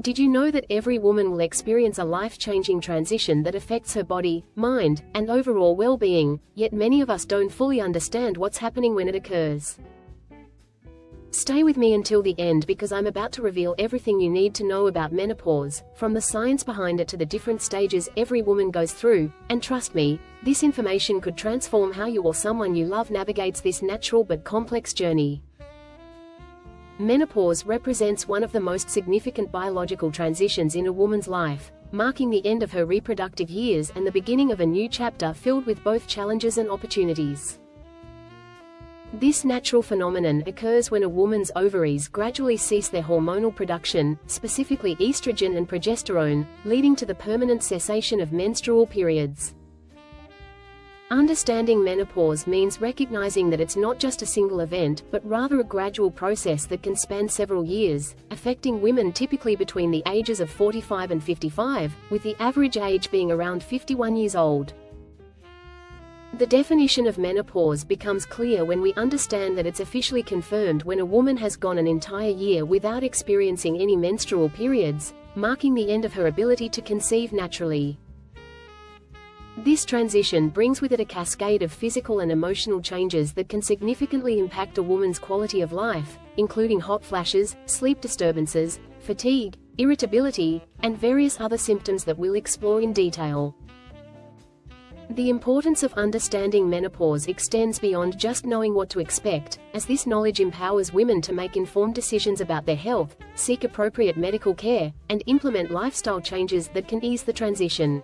Did you know that every woman will experience a life-changing transition that affects her body, mind, and overall well-being, yet many of us don't fully understand what's happening when it occurs? Stay with me until the end because I'm about to reveal everything you need to know about menopause, from the science behind it to the different stages every woman goes through, and trust me, this information could transform how you or someone you love navigates this natural but complex journey. Menopause represents one of the most significant biological transitions in a woman's life, marking the end of her reproductive years and the beginning of a new chapter filled with both challenges and opportunities. This natural phenomenon occurs when a woman's ovaries gradually cease their hormonal production, specifically estrogen and progesterone, leading to the permanent cessation of menstrual periods. Understanding menopause means recognizing that it's not just a single event, but rather a gradual process that can span several years, affecting women typically between the ages of 45 and 55, with the average age being around 51 years old. The definition of menopause becomes clear when we understand that it's officially confirmed when a woman has gone an entire year without experiencing any menstrual periods, marking the end of her ability to conceive naturally. This transition brings with it a cascade of physical and emotional changes that can significantly impact a woman's quality of life, including hot flashes, sleep disturbances, fatigue, irritability, and various other symptoms that we'll explore in detail. The importance of understanding menopause extends beyond just knowing what to expect, as this knowledge empowers women to make informed decisions about their health, seek appropriate medical care, and implement lifestyle changes that can ease the transition.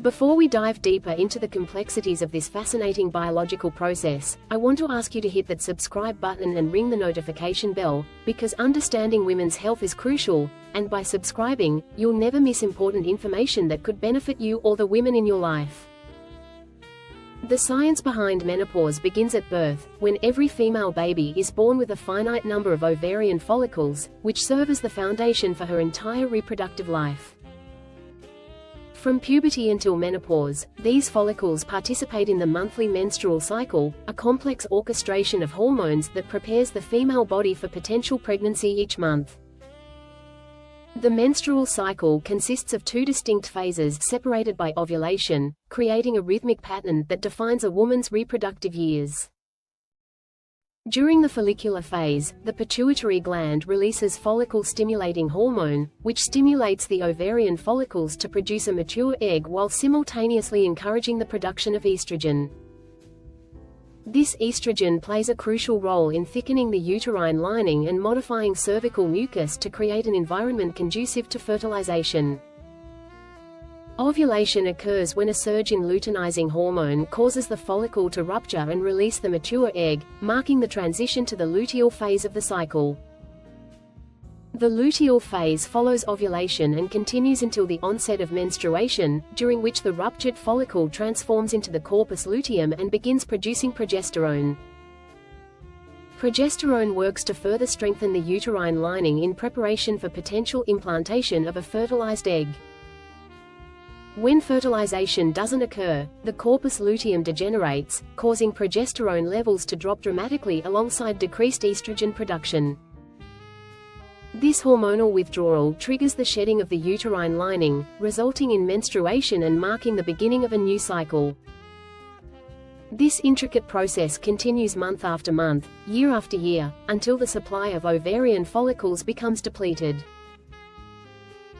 Before we dive deeper into the complexities of this fascinating biological process, I want to ask you to hit that subscribe button and ring the notification bell, because understanding women's health is crucial, and by subscribing, you'll never miss important information that could benefit you or the women in your life. The science behind menopause begins at birth, when every female baby is born with a finite number of ovarian follicles, which serve as the foundation for her entire reproductive life. From puberty until menopause, these follicles participate in the monthly menstrual cycle, a complex orchestration of hormones that prepares the female body for potential pregnancy each month. The menstrual cycle consists of two distinct phases separated by ovulation, creating a rhythmic pattern that defines a woman's reproductive years. During the follicular phase, the pituitary gland releases follicle-stimulating hormone, which stimulates the ovarian follicles to produce a mature egg while simultaneously encouraging the production of estrogen. This estrogen plays a crucial role in thickening the uterine lining and modifying cervical mucus to create an environment conducive to fertilization. Ovulation occurs when a surge in luteinizing hormone causes the follicle to rupture and release the mature egg, marking the transition to the luteal phase of the cycle. The luteal phase follows ovulation and continues until the onset of menstruation, during which the ruptured follicle transforms into the corpus luteum and begins producing progesterone. Progesterone works to further strengthen the uterine lining in preparation for potential implantation of a fertilized egg. When fertilization doesn't occur, the corpus luteum degenerates, causing progesterone levels to drop dramatically alongside decreased estrogen production. This hormonal withdrawal triggers the shedding of the uterine lining, resulting in menstruation and marking the beginning of a new cycle. This intricate process continues month after month, year after year, until the supply of ovarian follicles becomes depleted.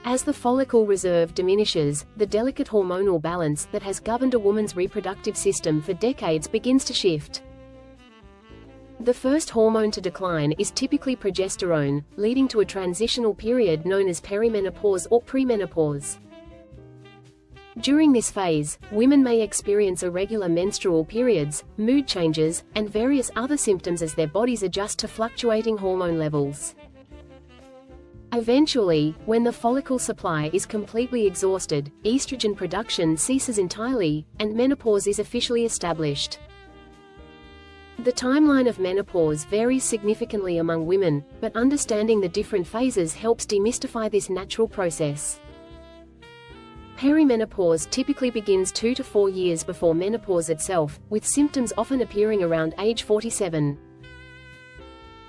As the follicle reserve diminishes, the delicate hormonal balance that has governed a woman's reproductive system for decades begins to shift. The first hormone to decline is typically progesterone, leading to a transitional period known as perimenopause or premenopause. During this phase, women may experience irregular menstrual periods, mood changes, and various other symptoms as their bodies adjust to fluctuating hormone levels. Eventually, when the follicle supply is completely exhausted, estrogen production ceases entirely, and menopause is officially established. The timeline of menopause varies significantly among women, but understanding the different phases helps demystify this natural process. Perimenopause typically begins 2 to 4 years before menopause itself, with symptoms often appearing around age 47.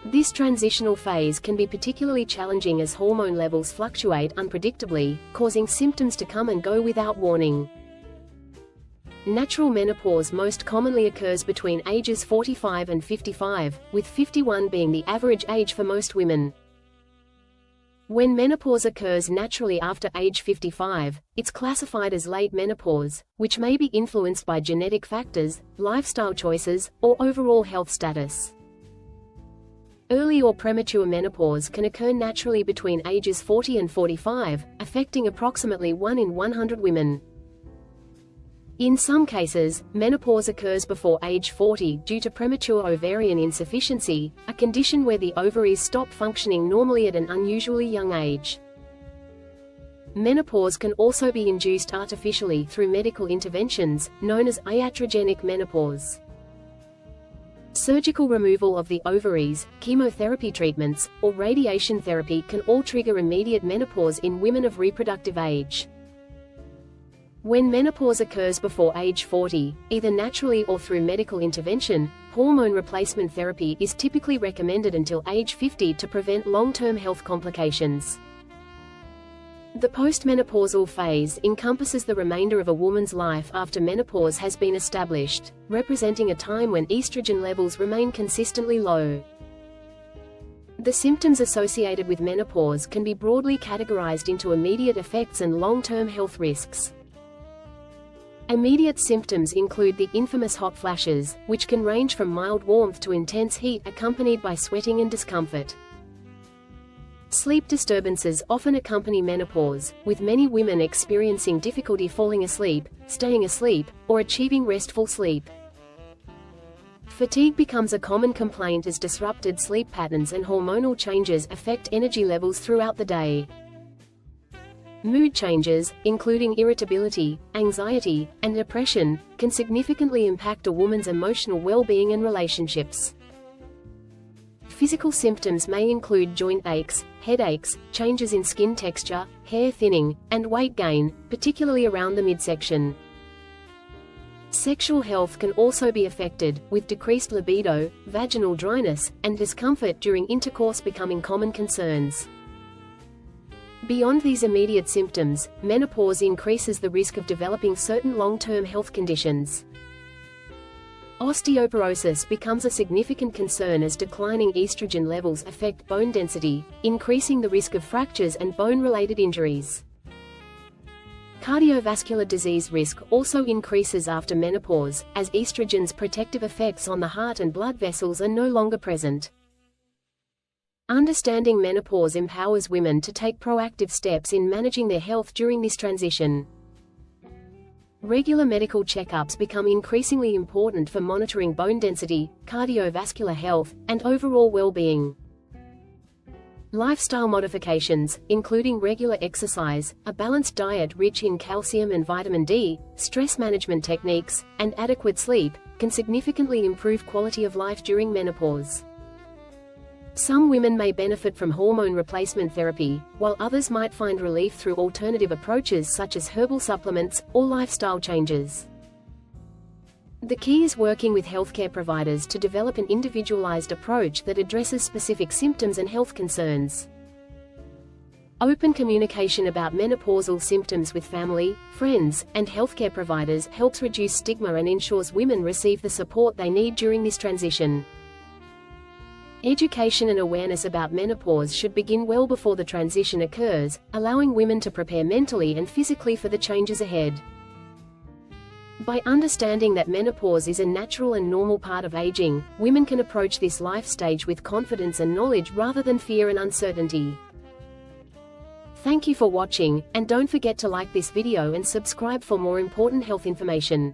This transitional phase can be particularly challenging as hormone levels fluctuate unpredictably, causing symptoms to come and go without warning. Natural menopause most commonly occurs between ages 45 and 55, with 51 being the average age for most women. When menopause occurs naturally after age 55, it's classified as late menopause, which may be influenced by genetic factors, lifestyle choices, or overall health status. Early or premature menopause can occur naturally between ages 40 and 45, affecting approximately 1 in 100 women. In some cases, menopause occurs before age 40 due to premature ovarian insufficiency, a condition where the ovaries stop functioning normally at an unusually young age. Menopause can also be induced artificially through medical interventions, known as iatrogenic menopause. Surgical removal of the ovaries, chemotherapy treatments, or radiation therapy can all trigger immediate menopause in women of reproductive age. When menopause occurs before age 40, either naturally or through medical intervention, hormone replacement therapy is typically recommended until age 50 to prevent long-term health complications. The postmenopausal phase encompasses the remainder of a woman's life after menopause has been established, representing a time when estrogen levels remain consistently low. The symptoms associated with menopause can be broadly categorized into immediate effects and long-term health risks. Immediate symptoms include the infamous hot flashes, which can range from mild warmth to intense heat accompanied by sweating and discomfort. Sleep disturbances often accompany menopause, with many women experiencing difficulty falling asleep, staying asleep, or achieving restful sleep. Fatigue becomes a common complaint as disrupted sleep patterns and hormonal changes affect energy levels throughout the day. Mood changes, including irritability, anxiety, and depression, can significantly impact a woman's emotional well-being and relationships. Physical symptoms may include joint aches, headaches, changes in skin texture, hair thinning, and weight gain, particularly around the midsection. Sexual health can also be affected, with decreased libido, vaginal dryness, and discomfort during intercourse becoming common concerns. Beyond these immediate symptoms, menopause increases the risk of developing certain long-term health conditions. Osteoporosis becomes a significant concern as declining estrogen levels affect bone density, increasing the risk of fractures and bone-related injuries. Cardiovascular disease risk also increases after menopause, as estrogen's protective effects on the heart and blood vessels are no longer present. Understanding menopause empowers women to take proactive steps in managing their health during this transition. Regular medical checkups become increasingly important for monitoring bone density, cardiovascular health, and overall well-being. Lifestyle modifications, including regular exercise, a balanced diet rich in calcium and vitamin D, stress management techniques, and adequate sleep, can significantly improve quality of life during menopause. Some women may benefit from hormone replacement therapy, while others might find relief through alternative approaches such as herbal supplements or lifestyle changes. The key is working with healthcare providers to develop an individualized approach that addresses specific symptoms and health concerns. Open communication about menopausal symptoms with family, friends, and healthcare providers helps reduce stigma and ensures women receive the support they need during this transition. Education and awareness about menopause should begin well before the transition occurs, allowing women to prepare mentally and physically for the changes ahead. By understanding that menopause is a natural and normal part of aging, women can approach this life stage with confidence and knowledge rather than fear and uncertainty. Thank you for watching, and don't forget to like this video and subscribe for more important health information.